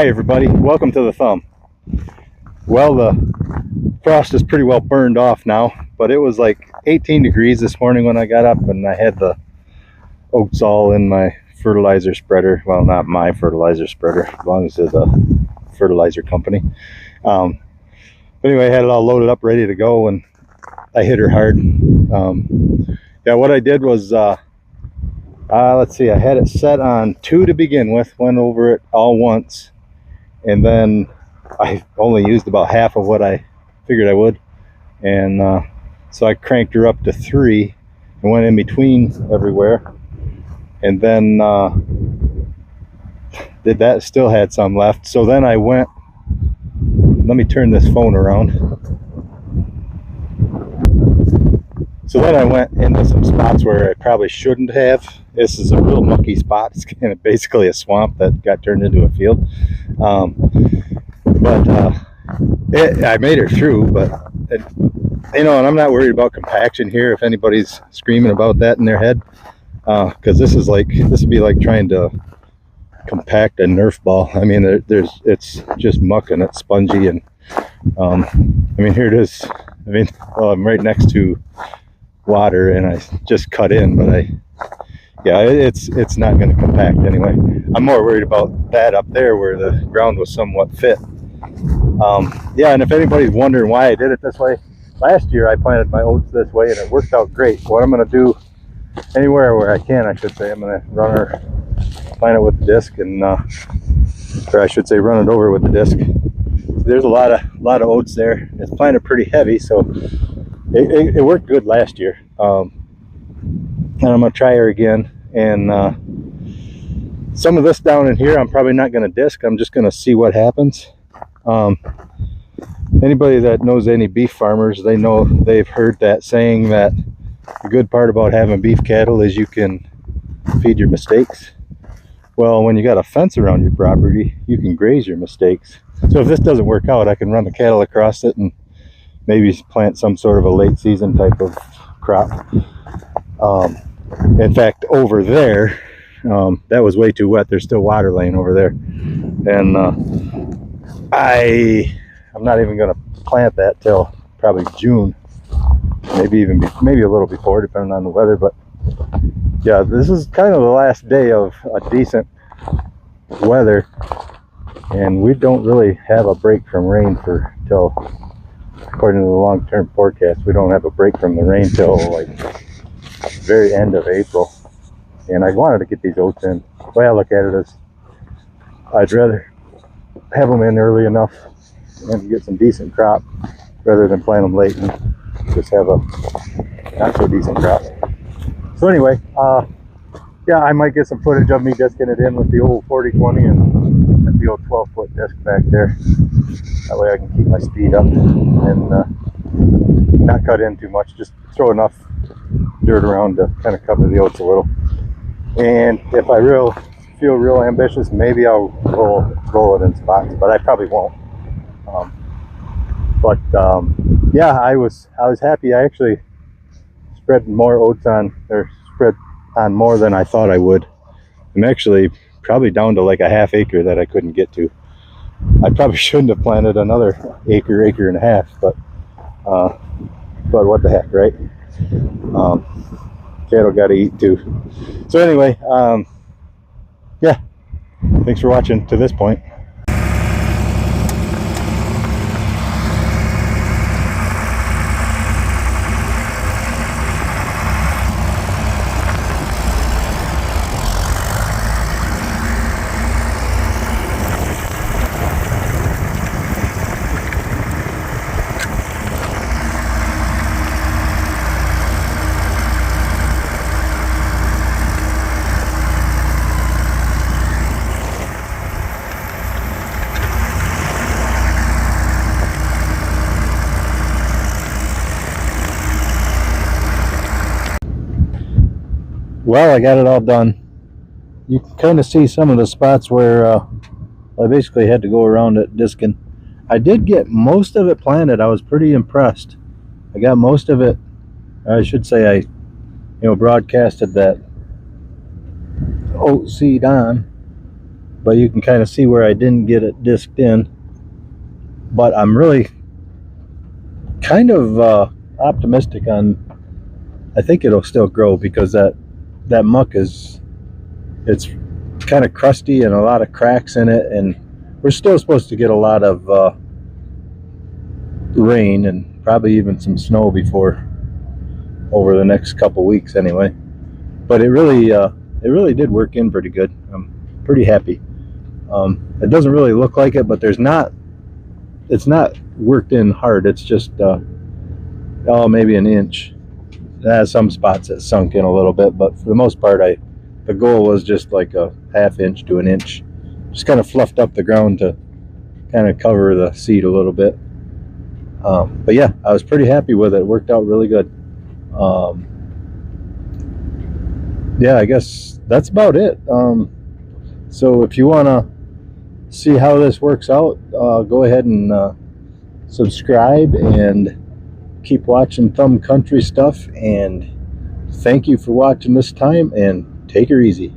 Hi everybody, welcome to the thumb. Well, the frost is pretty well burned off now, but it was like 18 degrees this morning when I got up, and I had the oats all in my fertilizer spreader. Well, not my fertilizer spreader, belongs to the fertilizer company. But anyway, I had it all loaded up, ready to go, and I hit her hard. Yeah, what I did was, let's see, I had it set on 2 to begin with, went over it all once, and then I only used about half of what I figured I would, and so I cranked her up to 3 and went in between everywhere, and then did that, still had some left. So then I went, let me turn this phone around. So then I went into some spots where I probably shouldn't have. This is a real mucky spot. It's kind of basically a swamp that got turned into a field. But I made her through, but you know, and I'm not worried about compaction here if anybody's screaming about that in their head, because this would be like trying to compact a Nerf ball. I mean, it's just muck and it's spongy, and I mean, here it is. I mean, well, I'm right next to water and I just cut in, but yeah, it's not going to compact anyway. I'm more worried about that up there where the ground was somewhat fit. Yeah, and if anybody's wondering why I did it this way, last year I planted my oats this way and it worked out great. What I'm going to do, anywhere where I can, I should say, I'm going to plant it with the disc, and or I should say run it over with the disc. So there's a lot of oats there. It's planted pretty heavy, so it worked good last year. And I'm going to try her again, and some of this down in here I'm probably not going to disc. I'm just going to see what happens. Anybody that knows any beef farmers, they've heard that saying that the good part about having beef cattle is you can feed your mistakes. Well, when you got a fence around your property, you can graze your mistakes. So if this doesn't work out, I can run the cattle across it and maybe plant some sort of a late season type of crop. In fact, over there, that was way too wet. There's still water laying over there, and I'm not even going to plant that till probably June, maybe a little before, depending on the weather. But yeah, this is kind of the last day of a decent weather, and we don't really have a break from rain till, according to the long-term forecast, we don't have a break from the rain till like very end of April. And I wanted to get these oats in. The way I look at it is, I'd rather have them in early enough and get some decent crop rather than plant them late and just have a not so decent crop. So anyway, yeah, I might get some footage of me disking it in with the old 40-20 and the old 12-foot disc back there. That way I can keep my speed up and not cut in too much, just throw enough dirt around to kind of cover the oats a little. And if I feel real ambitious, maybe I'll roll it in spots, but I probably won't. Yeah, I was happy. I actually spread more oats on, or spread on more than I thought I would. I'm actually probably down to like a half acre that I couldn't get to. I probably shouldn't have planted another acre and a half, but what the heck, right? Cattle got to eat too. So anyway, yeah, thanks for watching to this point. Well, I got it all done. You can kind of see some of the spots where I basically had to go around it disking. I did get most of it planted. I was pretty impressed. I got most of it. I should say I broadcasted that oat seed on, but you can kind of see where I didn't get it disked in. But I'm really kind of optimistic on, I think it'll still grow, because that muck it's kind of crusty and a lot of cracks in it, and we're still supposed to get a lot of rain and probably even some snow before, over the next couple weeks anyway. But it really did work in pretty good. I'm pretty happy. It doesn't really look like it, but it's not worked in hard. It's just maybe an inch. It has some spots that sunk in a little bit, but for the most part, the goal was just like a ½ inch to an inch. Just kind of fluffed up the ground to kind of cover the seed a little bit. But yeah, I was pretty happy with it. It worked out really good. Yeah, I guess that's about it. So if you want to see how this works out, go ahead and subscribe and keep watching Thumb Country stuff. And thank you for watching this time, and take her easy.